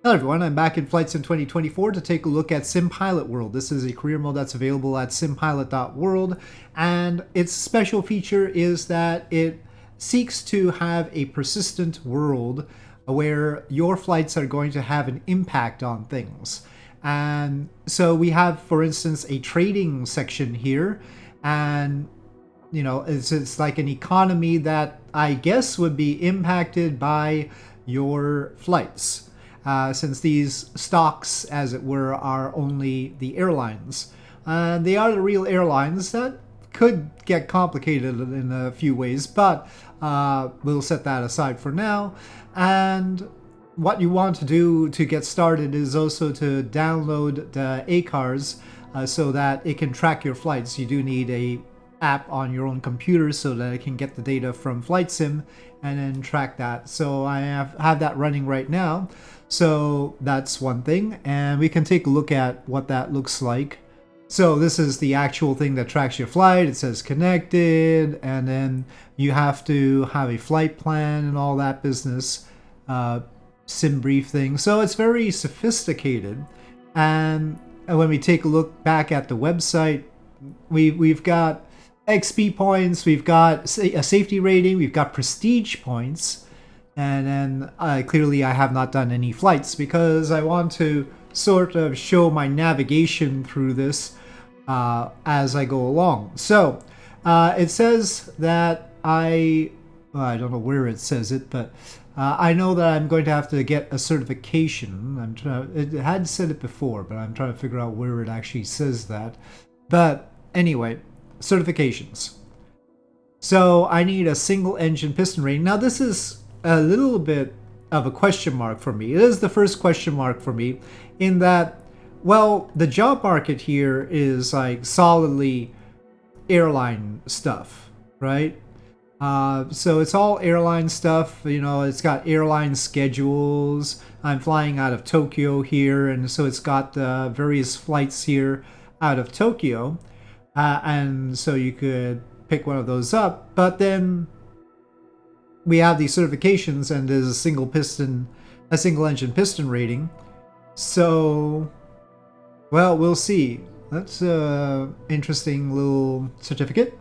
Hello everyone, I'm back in Flight Sim 2024 to take a look at SimPilot World. This is a career mode that's available at simpilot.world, and its special feature is that it seeks to have a persistent world where your flights are going to have an impact on things. And so we have, for instance, a trading section here, and it's like an economy that I guess would be impacted by your flights. Since these stocks, as it were, are only the airlines. They are the real airlines. That could get complicated in a few ways, but we'll set that aside for now. And what you want to do to get started is also to download the ACARS so that it can track your flights. You do need a app on your own computer so that it can get the data from Flight Sim and then track that. So I have that running right now. So that's one thing, and we can take a look at what that looks like. So this is the actual thing that tracks your flight. It says connected, and then you have to have a flight plan and all that business, sim brief thing. So it's very sophisticated. And when we take a look back at the website, we've got XP points, we've got a safety rating, we've got prestige points. And then clearly I have not done any flights because I want to sort of show my navigation through this as I go along. So it says that I don't know where it says it, but I know that I'm going to have to get a certification. It had said it before, but I'm trying to figure out where it actually says that. But anyway, certifications. So I need a single engine piston rating. Now this is a little bit of a question mark for me. It is the first question mark for me in that, well, the job market here is like solidly airline stuff, right? So it's all airline stuff. It's got airline schedules. I'm flying out of Tokyo here, and so it's got various flights here out of Tokyo. And so you could pick one of those up, but then we have these certifications, and there's a single engine piston rating. So, well, we'll see. That's a interesting little certificate.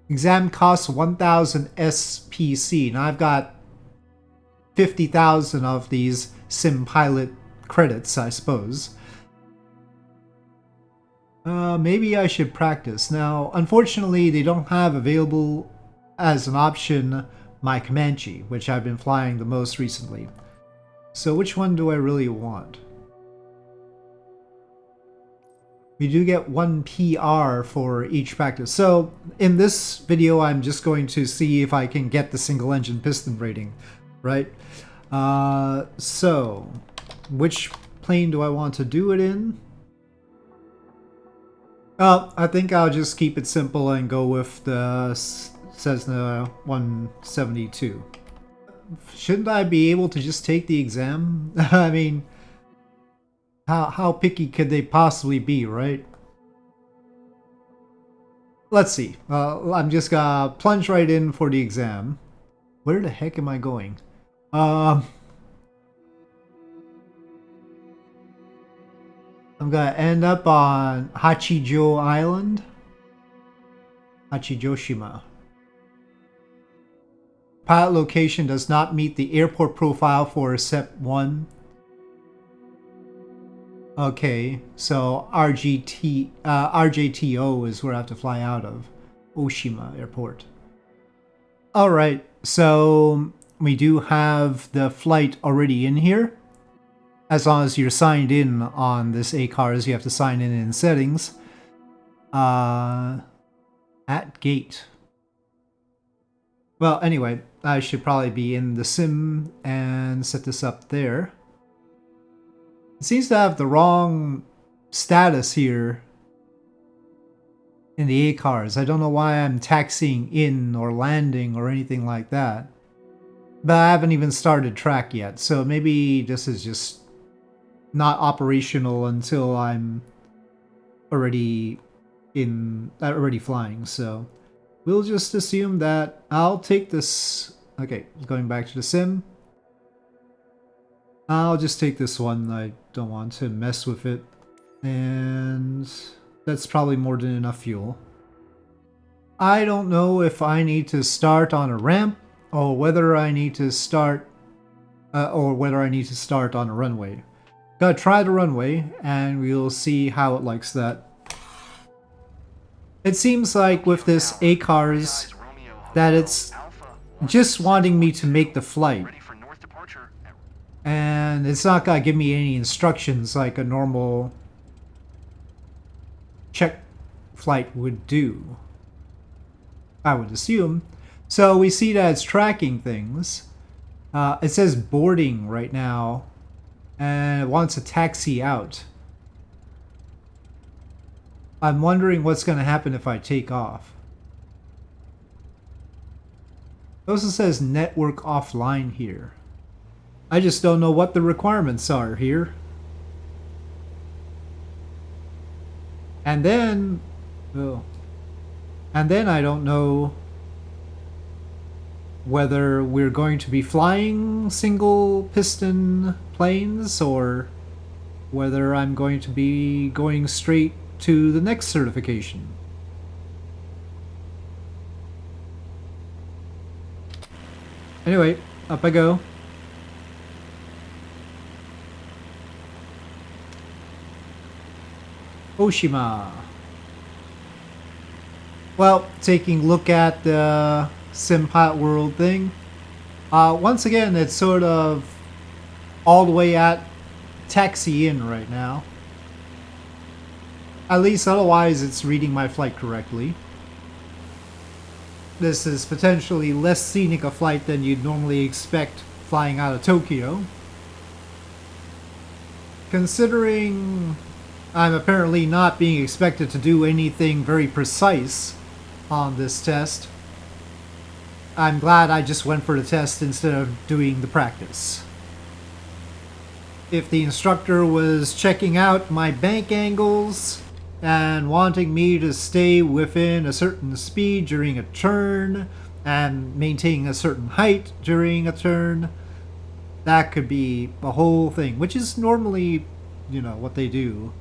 Exam costs 1,000 SPC. Now I've got 50,000 of these SimPilot credits, I suppose. Maybe I should practice. Now, unfortunately, they don't have available as an option my Comanche, which I've been flying the most recently. So which one do I really want? We do get 1 PR for each practice. So in this video, I'm just going to see if I can get the single engine piston rating, right? So which plane do I want to do it in? Well, I think I'll just keep it simple and go with the Cessna 172. Shouldn't I be able to just take the exam? I mean, how picky could they possibly be, right? Let's see. I'm just gonna plunge right in for the exam. Where the heck am I going? I'm gonna end up on Hachijo Island. Hachijoshima. Pilot location does not meet the airport profile for SEP 1. Okay, so RJTO is where I have to fly out of. Oshima Airport. Alright, so we do have the flight already in here. As long as you're signed in on this ACARS, you have to sign in settings. At gate. Well, anyway, I should probably be in the sim and set this up there. It seems to have the wrong status here in the ACARS. I don't know why I'm taxiing in or landing or anything like that. But I haven't even started track yet, so maybe this is just not operational until I'm already flying. So we'll just assume that I'll take this. Okay, going back to the sim. I'll just take this one. I don't want to mess with it. And that's probably more than enough fuel. I don't know if I need to start on a ramp or whether I need to start on a runway. Gotta try the runway and we'll see how it likes that. It seems like with this ACARS that it's just wanting me to make the flight. And it's not gonna give me any instructions like a normal check flight would do, I would assume. So we see that it's tracking things. It says boarding right now, and it wants a taxi out. I'm wondering what's going to happen if I take off. It also says network offline here. I just don't know what the requirements are here. And then, I don't know whether we're going to be flying single piston planes or whether I'm going to be going straight to the next certification. Anyway, up I go. Oshima. Well, taking a look at the SimPilot World thing. Once again, it's sort of all the way at taxi in right now. At least otherwise it's reading my flight correctly. This is potentially less scenic a flight than you'd normally expect flying out of Tokyo. Considering I'm apparently not being expected to do anything very precise on this test, I'm glad I just went for the test instead of doing the practice. If the instructor was checking out my bank angles and wanting me to stay within a certain speed during a turn and maintaining a certain height during a turn, that could be a whole thing, which is normally, what they do.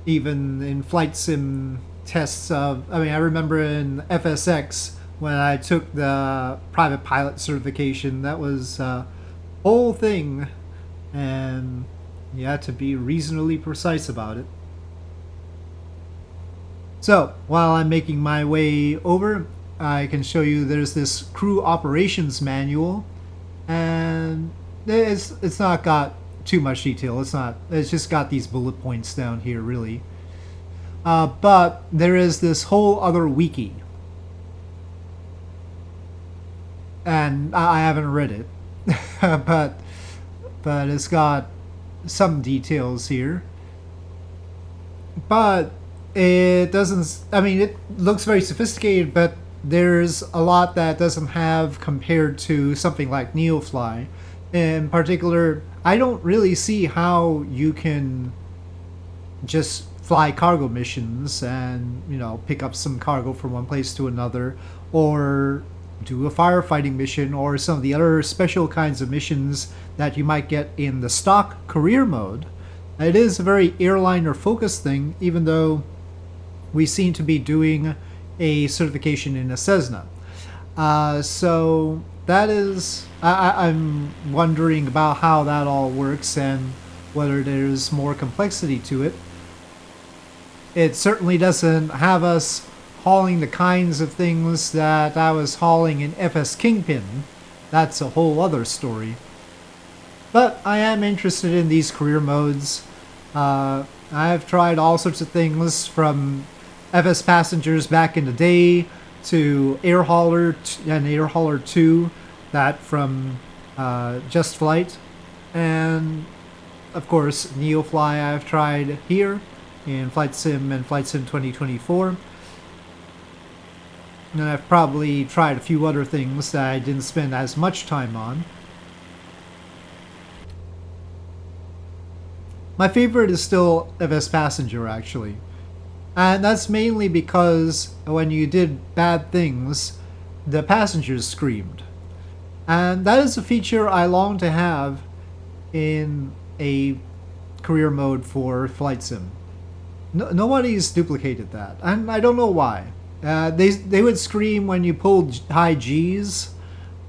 Even in flight sim tests of, I remember in FSX when I took the private pilot certification, that was a whole thing, and you had to be reasonably precise about it. So while I'm making my way over, I can show you there's this crew operations manual, and it's not got too much detail. It's just got these bullet points down here, really. But there is this whole other wiki, and I haven't read it, but it's got some details here. But it doesn't. It looks very sophisticated, but there's a lot that doesn't have compared to something like Neofly. In particular, I don't really see how you can just fly cargo missions and, pick up some cargo from one place to another, or do a firefighting mission, or some of the other special kinds of missions that you might get in the stock career mode. It is a very airliner focused thing, even though we seem to be doing a certification in a Cessna. So that is, I'm wondering about how that all works and whether there's more complexity to it. It certainly doesn't have us hauling the kinds of things that I was hauling in FS Kingpin. That's a whole other story. But I am interested in these career modes. I've tried all sorts of things from FS Passengers back in the day to Air Hauler and Air Hauler 2, that from Just Flight, and of course Neofly I've tried here in Flight Sim and Flight Sim 2024. And I've probably tried a few other things that I didn't spend as much time on. My favorite is still FS Passenger, actually. And that's mainly because when you did bad things, the passengers screamed. And that is a feature I long to have in a career mode for Flight Sim. No, nobody's duplicated that, and I don't know why. They would scream when you pulled high G's,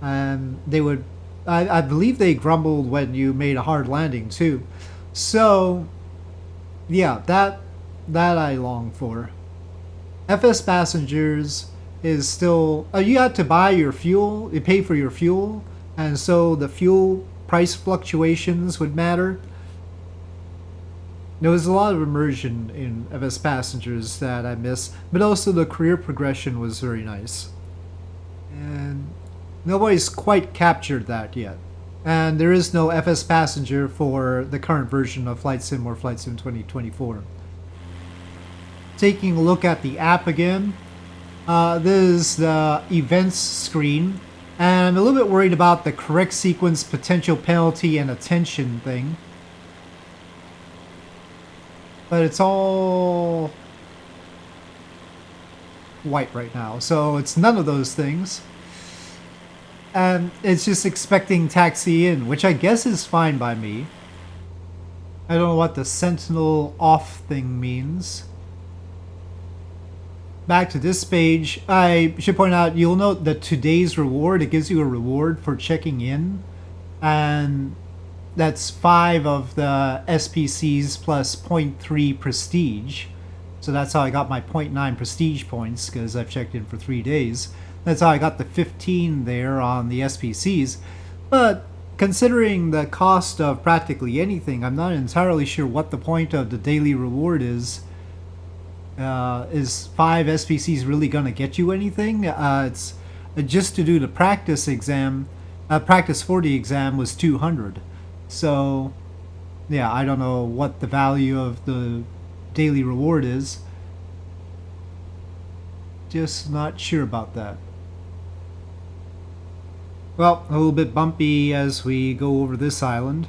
and they would. I believe they grumbled when you made a hard landing too. So yeah, that I long for. FS Passengers is still you have to buy your fuel, you pay for your fuel, and so the fuel price fluctuations would matter. There was a lot of immersion in FS Passengers that I miss, but also the career progression was very nice. And nobody's quite captured that yet. And there is no FS Passenger for the current version of Flight Sim or Flight Sim 2024. Taking a look at the app again, this is the events screen, and I'm a little bit worried about the correct sequence, potential penalty, and attention thing. But it's all white right now, so it's none of those things. And it's just expecting taxi in, which I guess is fine by me. I don't know what the sentinel off thing means. Back to this page, I should point out, you'll note that today's reward, it gives you a reward for checking in. And that's 5 of the SPCs plus 0.3 prestige. So that's how I got my 0.9 prestige points, because I've checked in for 3 days. That's how I got the 15 there on the SPCs. But considering the cost of practically anything, I'm not entirely sure what the point of the daily reward is. Is 5 SPCs really going to get you anything? It's just to do the practice exam. Practice 40 exam was 200. So, yeah, I don't know what the value of the daily reward is. Just not sure about that. Well, a little bit bumpy as we go over this island.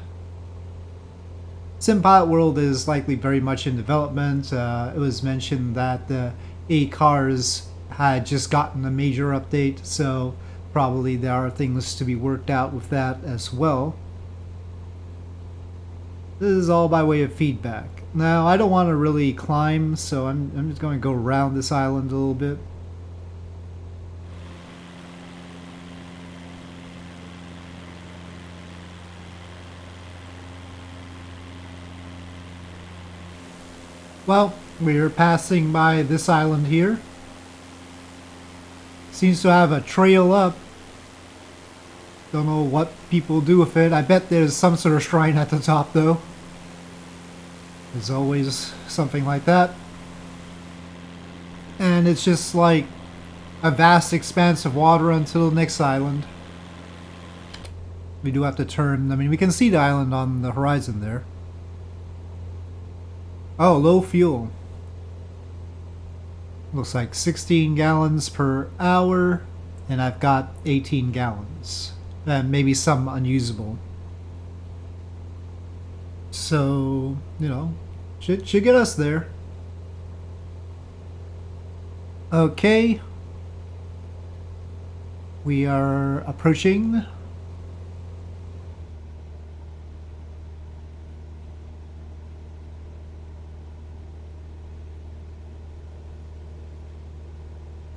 SimPilot World is likely very much in development. It was mentioned that the A-Cars had just gotten a major update, so probably there are things to be worked out with that as well. This is all by way of feedback. Now, I don't want to really climb, so I'm just going to go around this island a little bit. Well, we're passing by this island here. Seems to have a trail up. Don't know what people do with it. I bet there's some sort of shrine at the top, though. There's always something like that. And it's just like a vast expanse of water until the next island. We do have to turn. I mean, we can see the island on the horizon there. Oh, low fuel. Looks like 16 gallons per hour, and I've got 18 gallons. And maybe some unusable. So, you know, should get us there. Okay. We are approaching.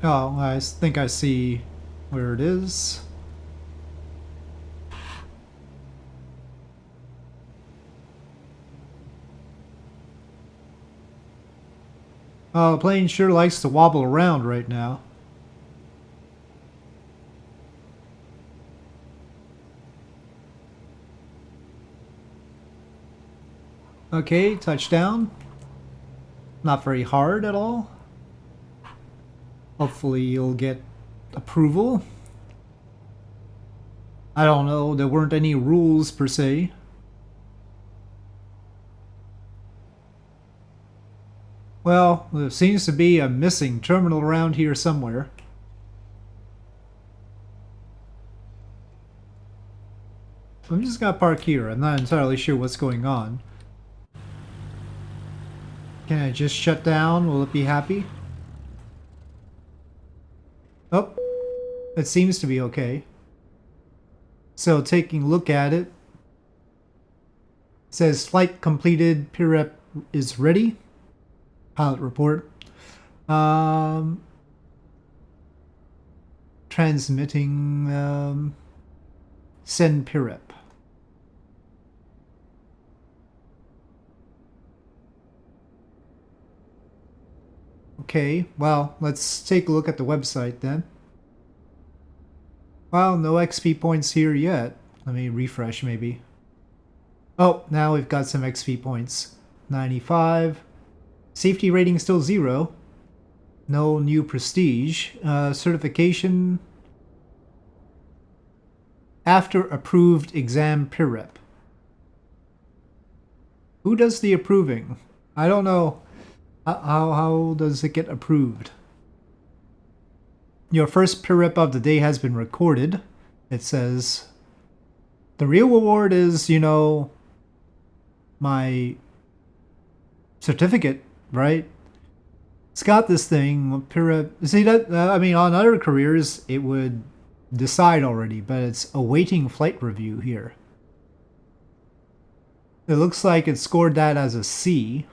Oh, I think I see where it is. Oh, the plane sure likes to wobble around right now. Okay, touchdown. Not very hard at all. Hopefully you'll get approval. I don't know, there weren't any rules per se. Well, there seems to be a missing terminal around here somewhere. I'm just gonna park here. I'm not entirely sure what's going on. Can I just shut down? Will it be happy? Oh, it seems to be okay. So taking a look at it, says flight completed, peer rep is ready. Pilot report. Transmitting, send peer rep. Okay, well, let's take a look at the website then. Well, no XP points here yet. Let me refresh maybe. Oh, now we've got some XP points. 95. Safety rating still 0. No new prestige. Certification after approved exam peer rep. Who does the approving? I don't know. How does it get approved? Your first peer rep of the day has been recorded. It says the real reward is, you know, my certificate, right? It's got this thing, peer rep. See that? I mean, on other careers, it would decide already, but it's awaiting flight review here. It looks like it scored that as a C.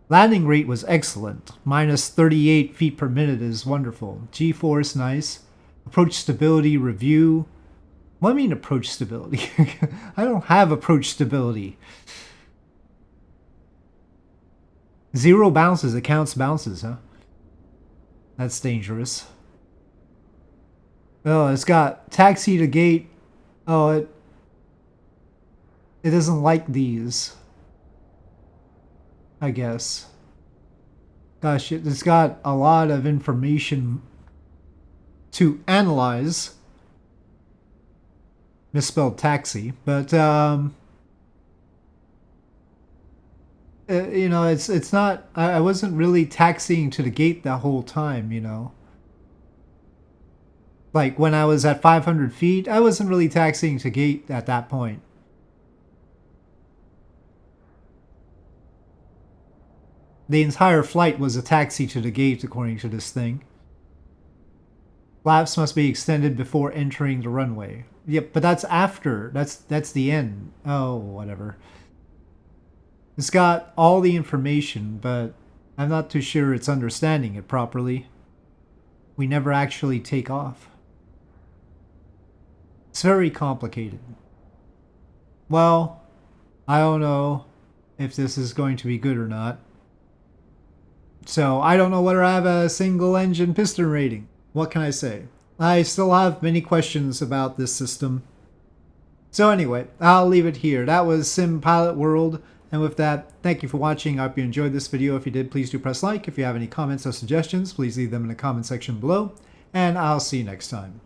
Landing rate was excellent. Minus 38 feet per minute is wonderful. G-force, nice. Approach stability review. What do I mean approach stability? I don't have approach stability. 0 bounces. It counts bounces, huh? That's dangerous. Oh, it's got taxi to gate. Oh, it doesn't like these, I guess. Gosh, it's got a lot of information to analyze. Misspelled taxi, but you know, it's not. I wasn't really taxiing to the gate the whole time, you know. Like when I was at 500 feet, I wasn't really taxiing to gate at that point. The entire flight was a taxi to the gate, according to this thing. Flaps must be extended before entering the runway. Yep, but that's after. That's the end. Oh, whatever. It's got all the information, but I'm not too sure it's understanding it properly. We never actually take off. It's very complicated. Well, I don't know if this is going to be good or not. So I don't know whether I have a single engine piston rating. What can I say? I still have many questions about this system. So anyway, I'll leave it here. That was SimPilot World. And with that, thank you for watching. I hope you enjoyed this video. If you did, please do press like. If you have any comments or suggestions, please leave them in the comment section below. And I'll see you next time.